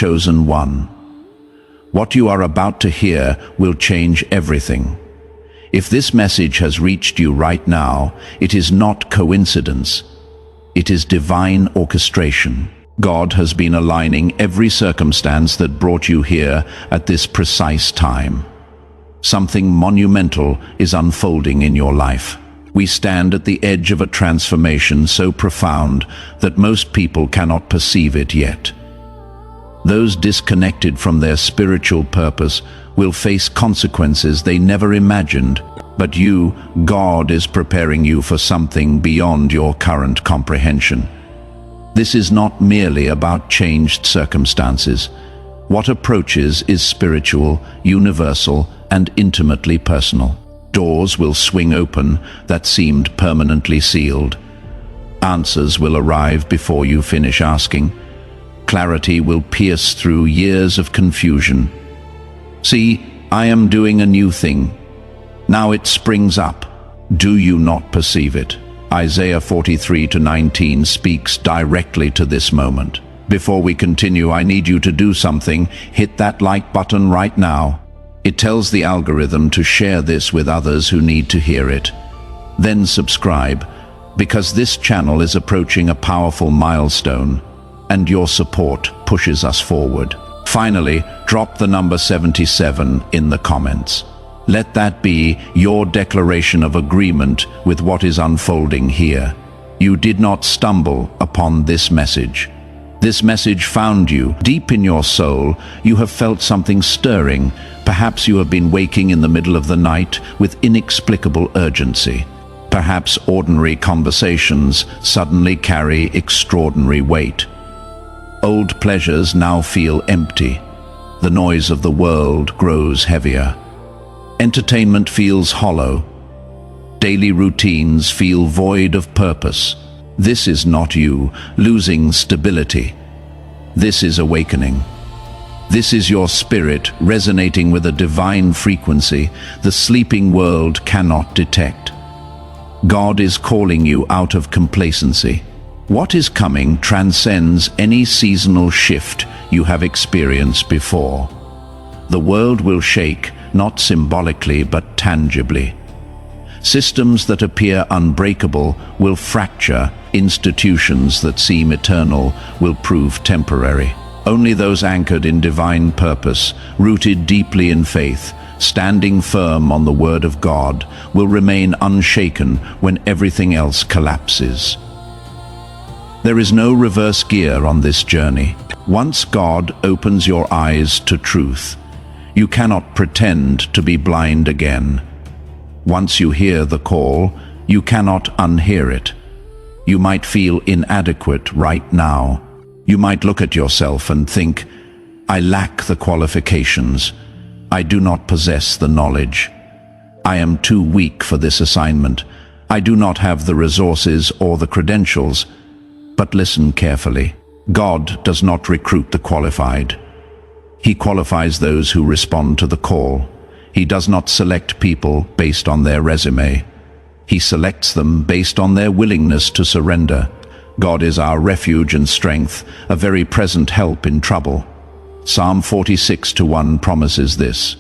chosen one. What you are about to hear will change everything. If this message has reached you right now, it is not coincidence. It is divine orchestration. God has been aligning every circumstance that brought you here at this precise time. Something monumental is unfolding in your life. We stand at the edge of a transformation so profound that most people cannot perceive it yet. Those disconnected from their spiritual purpose will face consequences they never imagined. But you, God is preparing you for something beyond your current comprehension. This is not merely about changed circumstances. What approaches is spiritual, universal, and intimately personal. Doors will swing open that seemed permanently sealed. Answers will arrive before you finish asking. Clarity will pierce through years of confusion. See, I am doing a new thing. Now it springs up. Do you not perceive it? Isaiah 43:19 speaks directly to this moment. Before we continue, I need you to do something. Hit that like button right now. It tells the algorithm to share this with others who need to hear it. Then subscribe, because this channel is approaching a powerful milestone, and your support pushes us forward. Finally, drop the number 77 in the comments. Let that be your declaration of agreement with what is unfolding here. You did not stumble upon this message. This message found you. Deep in your soul, you have felt something stirring. Perhaps you have been waking in the middle of the night with inexplicable urgency. Perhaps ordinary conversations suddenly carry extraordinary weight. Old pleasures now feel empty. The noise of the world grows heavier. Entertainment feels hollow. Daily routines feel void of purpose. This is not you losing stability. This is awakening. This is your spirit resonating with a divine frequency the sleeping world cannot detect. God is calling you out of complacency. What is coming transcends any seasonal shift you have experienced before. The world will shake, not symbolically but tangibly. Systems that appear unbreakable will fracture. Institutions that seem eternal will prove temporary. Only those anchored in divine purpose, rooted deeply in faith, standing firm on the word of God, will remain unshaken when everything else collapses. There is no reverse gear on this journey. Once God opens your eyes to truth, you cannot pretend to be blind again. Once you hear the call, you cannot unhear it. You might feel inadequate right now. You might look at yourself and think, I lack the qualifications. I do not possess the knowledge. I am too weak for this assignment. I do not have the resources or the credentials. But listen carefully. God does not recruit the qualified. He qualifies those who respond to the call. He does not select people based on their resume. He selects them based on their willingness to surrender. God is our refuge and strength, a very present help in trouble. Psalm 46:1 promises this.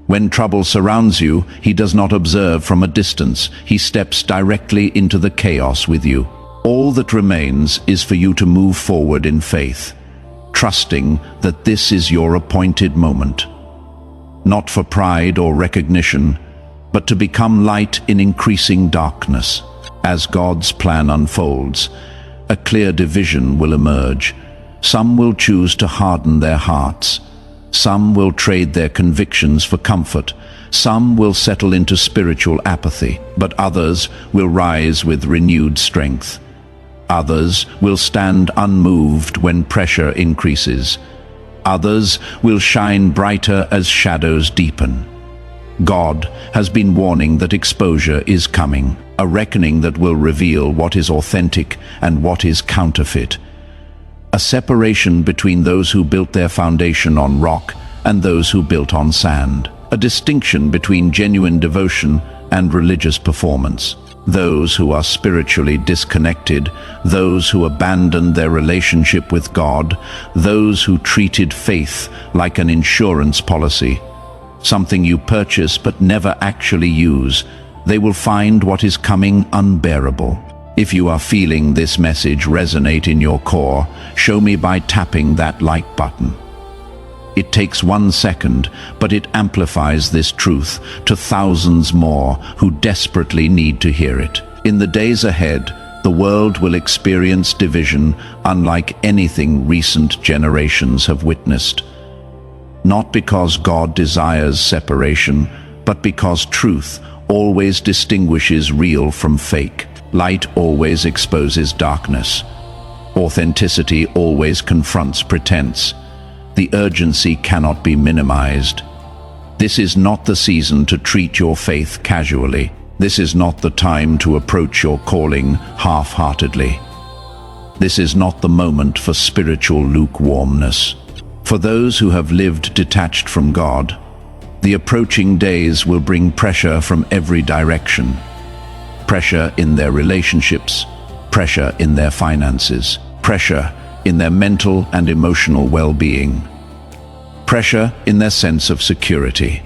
When trouble surrounds you, he does not observe from a distance. He steps directly into the chaos with you. All that remains is for you to move forward in faith, trusting that this is your appointed moment. Not for pride or recognition, but to become light in increasing darkness. As God's plan unfolds, a clear division will emerge. Some will choose to harden their hearts. Some will trade their convictions for comfort. Some will settle into spiritual apathy, but others will rise with renewed strength. Others will stand unmoved when pressure increases. Others will shine brighter as shadows deepen. God has been warning that exposure is coming, a reckoning that will reveal what is authentic and what is counterfeit. A separation between those who built their foundation on rock and those who built on sand. A distinction between genuine devotion and religious performance. those who are spiritually disconnected, those who abandoned their relationship with God, those who treated faith like an insurance policy, something you purchase but never actually use. They will find what is coming unbearable. If you are feeling this message resonate in your core, show me by tapping that like button. It takes 1 second, but it amplifies this truth to thousands more who desperately need to hear it. In the days ahead, the world will experience division unlike anything recent generations have witnessed. Not because God desires separation, but because truth always distinguishes real from fake. Light always exposes darkness. Authenticity always confronts pretense. The urgency cannot be minimized. This is not the season to treat your faith casually. This is not the time to approach your calling half-heartedly. This is not the moment for spiritual lukewarmness. For those who have lived detached from God, the approaching days will bring pressure from every direction. Pressure in their relationships, pressure in their finances, pressure in their mental and emotional well-being, pressure in their sense of security.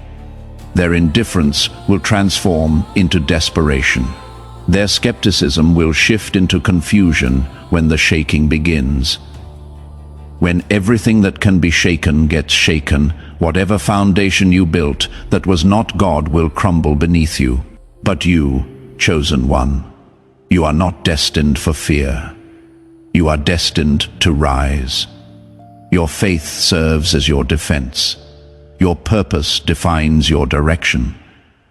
Their indifference will transform into desperation. Their skepticism will shift into confusion when the shaking begins. When everything that can be shaken gets shaken, whatever foundation you built that was not God will crumble beneath you. But you, chosen one, you are not destined for fear. You are destined to rise. Your faith serves as your defense. Your purpose defines your direction.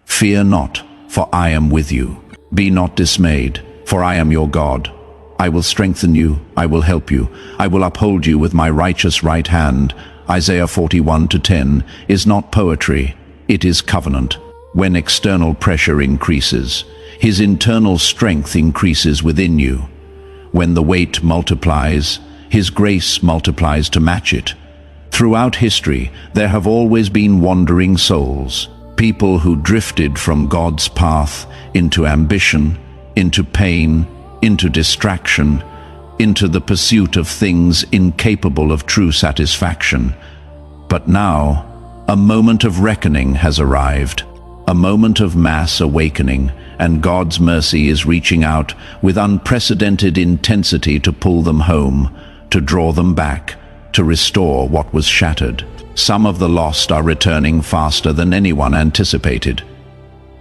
Fear not, for I am with you. Be not dismayed, for I am your God. I will strengthen you, I will help you, I will uphold you with my righteous right hand. Isaiah 41:10 is not poetry, it is covenant. When external pressure increases, His internal strength increases within you. When the weight multiplies, His grace multiplies to match it. Throughout history, there have always been wandering souls, people who drifted from God's path into ambition, into pain, into distraction, into the pursuit of things incapable of true satisfaction. But now, a moment of reckoning has arrived, a moment of mass awakening, and God's mercy is reaching out with unprecedented intensity to pull them home, to draw them back, to restore what was shattered. Some of the lost are returning faster than anyone anticipated.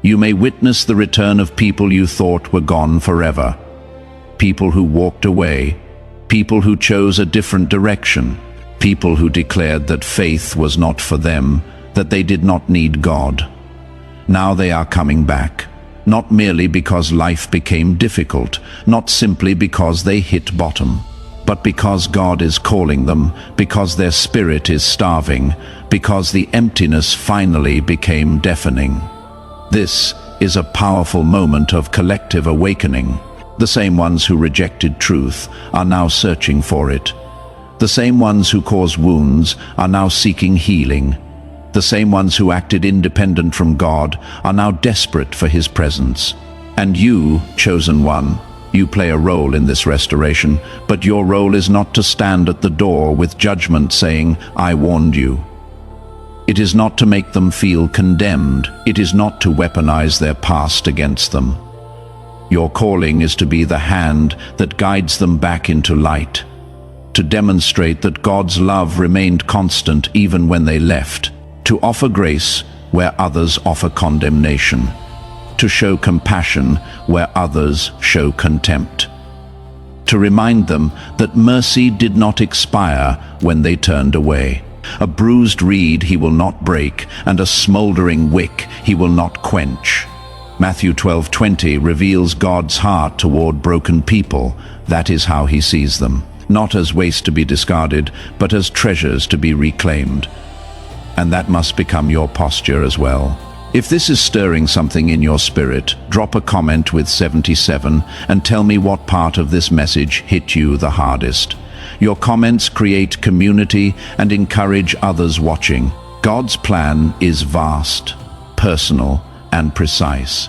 You may witness the return of people you thought were gone forever. People who walked away, people who chose a different direction, people who declared that faith was not for them, that they did not need God. Now they are coming back, not merely because life became difficult, not simply because they hit bottom, but because God is calling them, because their spirit is starving, because the emptiness finally became deafening. This is a powerful moment of collective awakening. The same ones who rejected truth are now searching for it. The same ones who caused wounds are now seeking healing. The same ones who acted independent from God are now desperate for His presence. And you, chosen one, you play a role in this restoration, but your role is not to stand at the door with judgment saying, "I warned you." It is not to make them feel condemned. It is not to weaponize their past against them. Your calling is to be the hand that guides them back into light, to demonstrate that God's love remained constant even when they left, to offer grace where others offer condemnation, to show compassion where others show contempt, to remind them that mercy did not expire when they turned away. A bruised reed He will not break, and a smoldering wick He will not quench. Matthew 12:20 reveals God's heart toward broken people. That is how He sees them, not as waste to be discarded, but as treasures to be reclaimed. And that must become your posture as well. If this is stirring something in your spirit, drop a comment with 77 and tell me what part of this message hit you the hardest. Your comments create community and encourage others watching. God's plan is vast, personal, and precise.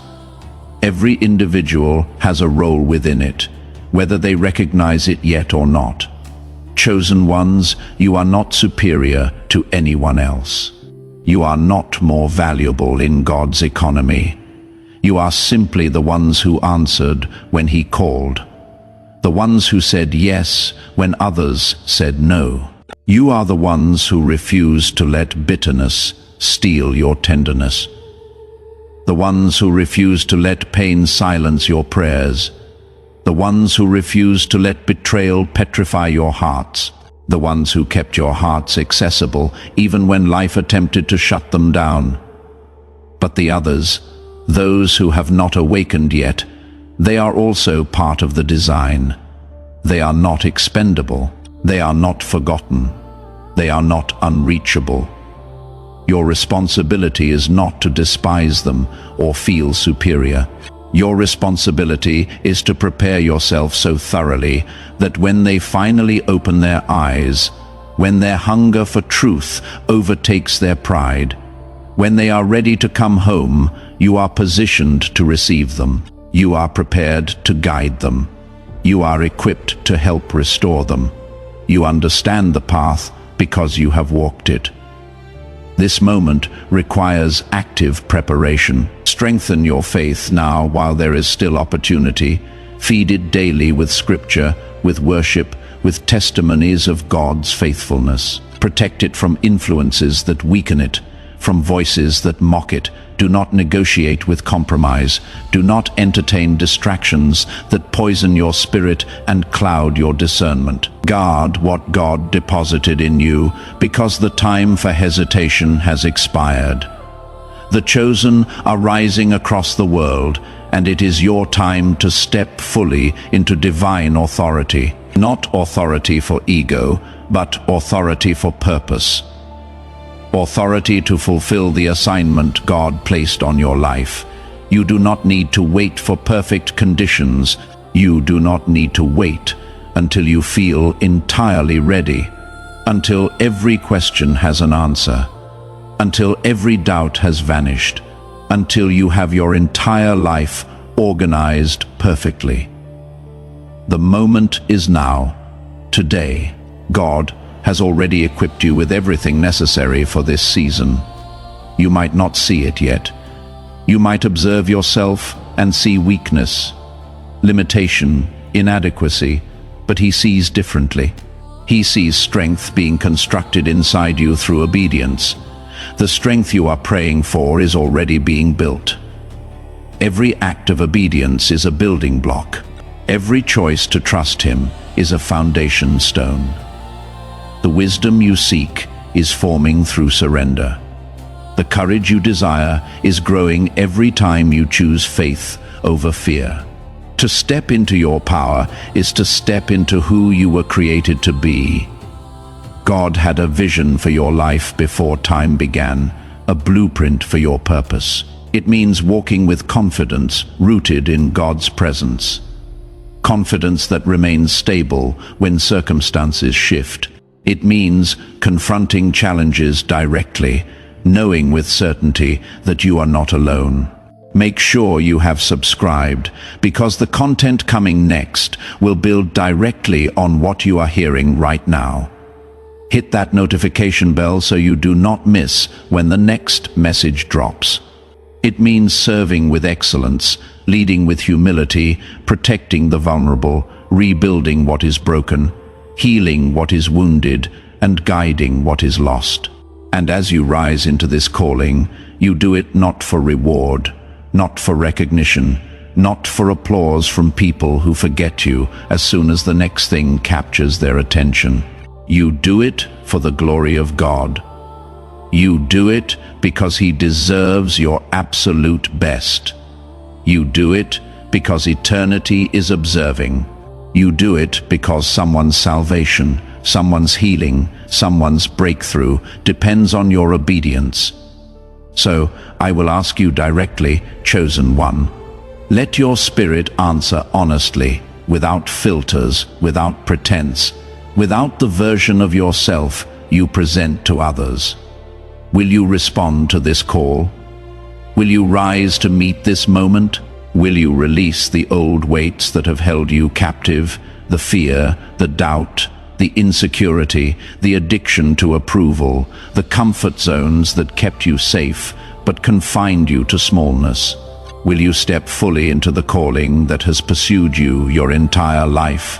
Every individual has a role within it, whether they recognize it yet or not. Chosen ones, you are not superior to anyone else. You are not more valuable in God's economy. You are simply the ones who answered when He called. The ones who said yes when others said no. You are the ones who refused to let bitterness steal your tenderness. The ones who refused to let pain silence your prayers. The ones who refused to let betrayal petrify your hearts. The ones who kept your hearts accessible even when life attempted to shut them down. But the others, those who have not awakened yet, they are also part of the design. They are not expendable. They are not forgotten. They are not unreachable. Your responsibility is not to despise them or feel superior. Your responsibility is to prepare yourself so thoroughly that when they finally open their eyes, when their hunger for truth overtakes their pride, when they are ready to come home, you are positioned to receive them. You are prepared to guide them. You are equipped to help restore them. You understand the path because you have walked it. This moment requires active preparation. Strengthen your faith now while there is still opportunity. Feed it daily with scripture, with worship, with testimonies of God's faithfulness. Protect it from influences that weaken it, from voices that mock it. Do not negotiate with compromise. Do not entertain distractions that poison your spirit and cloud your discernment. Guard what God deposited in you, because the time for hesitation has expired. The chosen are rising across the world, and it is your time to step fully into divine authority. Not authority for ego, but authority for purpose. Authority to fulfill the assignment God placed on your life. You do not need to wait for perfect conditions. You do not need to wait until you feel entirely ready, until every question has an answer, until every doubt has vanished, until you have your entire life organized perfectly. The moment is now, today. God has already equipped you with everything necessary for this season. You might not see it yet. You might observe yourself and see weakness, limitation, inadequacy, but He sees differently. He sees strength being constructed inside you through obedience. The strength you are praying for is already being built. Every act of obedience is a building block. Every choice to trust Him is a foundation stone. The wisdom you seek is forming through surrender. The courage you desire is growing every time you choose faith over fear. To step into your power is to step into who you were created to be. God had a vision for your life before time began, a blueprint for your purpose. It means walking with confidence, rooted in God's presence. Confidence that remains stable when circumstances shift. It means confronting challenges directly, knowing with certainty that you are not alone. Make sure you have subscribed, because the content coming next will build directly on what you are hearing right now. Hit that notification bell so you do not miss when the next message drops. It means serving with excellence, leading with humility, protecting the vulnerable, rebuilding what is broken, healing what is wounded, and guiding what is lost. And as you rise into this calling, you do it not for reward, not for recognition, not for applause from people who forget you as soon as the next thing captures their attention. You do it for the glory of God. You do it because He deserves your absolute best. You do it because eternity is observing. You do it because someone's salvation, someone's healing, someone's breakthrough depends on your obedience. So, I will ask you directly, chosen one, let your spirit answer honestly, without filters, without pretense, without the version of yourself you present to others. Will you respond to this call? Will you rise to meet this moment? Will you release the old weights that have held you captive, the fear, the doubt, the insecurity, the addiction to approval, the comfort zones that kept you safe but confined you to smallness? Will you step fully into the calling that has pursued you your entire life?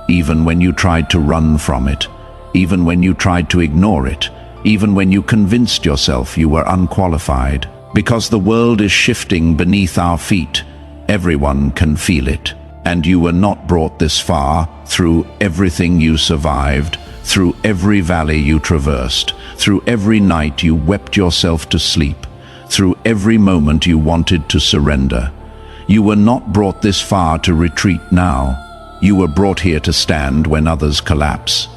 Even when you tried to run from it, even when you tried to ignore it, even when you convinced yourself you were unqualified. Because the world is shifting beneath our feet, everyone can feel it. And you were not brought this far through everything you survived, through every valley you traversed, through every night you wept yourself to sleep, through every moment you wanted to surrender. You were not brought this far to retreat now. You were brought here to stand when others collapse.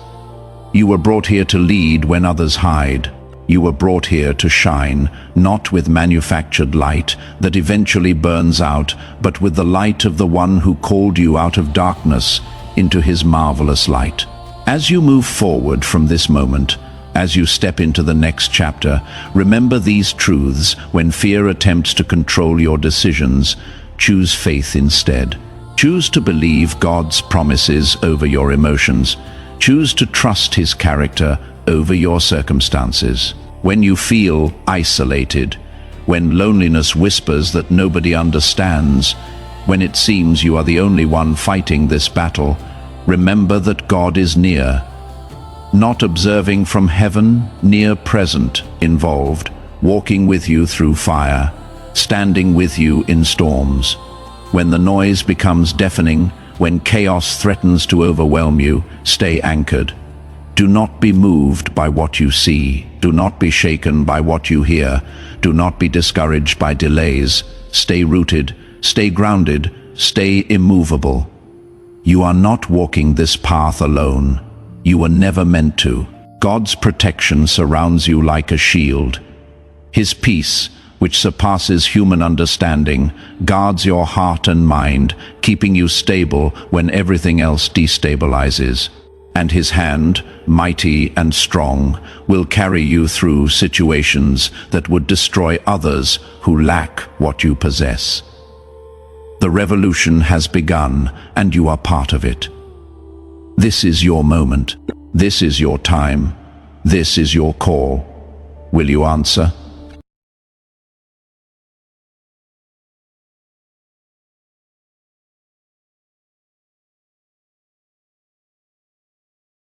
You were brought here to lead when others hide. You were brought here to shine, not with manufactured light that eventually burns out, but with the light of the one who called you out of darkness into his marvelous light. As you move forward from this moment, as you step into the next chapter, remember these truths. When fear attempts to control your decisions, choose faith instead. Choose to believe God's promises over your emotions. Choose to trust his character over your circumstances. When you feel isolated, when loneliness whispers that nobody understands, when it seems you are the only one fighting this battle, remember that God is near. Not observing from heaven, near present, involved, walking with you through fire, standing with you in storms. When the noise becomes deafening, when chaos threatens to overwhelm you, stay anchored. Do not be moved by what you see. Do not be shaken by what you hear. Do not be discouraged by delays. Stay rooted, stay grounded, stay immovable. You are not walking this path alone. You were never meant to. God's protection surrounds you like a shield. His peace, which surpasses human understanding, guards your heart and mind, keeping you stable when everything else destabilizes. And his hand, mighty and strong, will carry you through situations that would destroy others who lack what you possess. The revolution has begun, and you are part of it. This is your moment. This is your time. This is your call. Will you answer?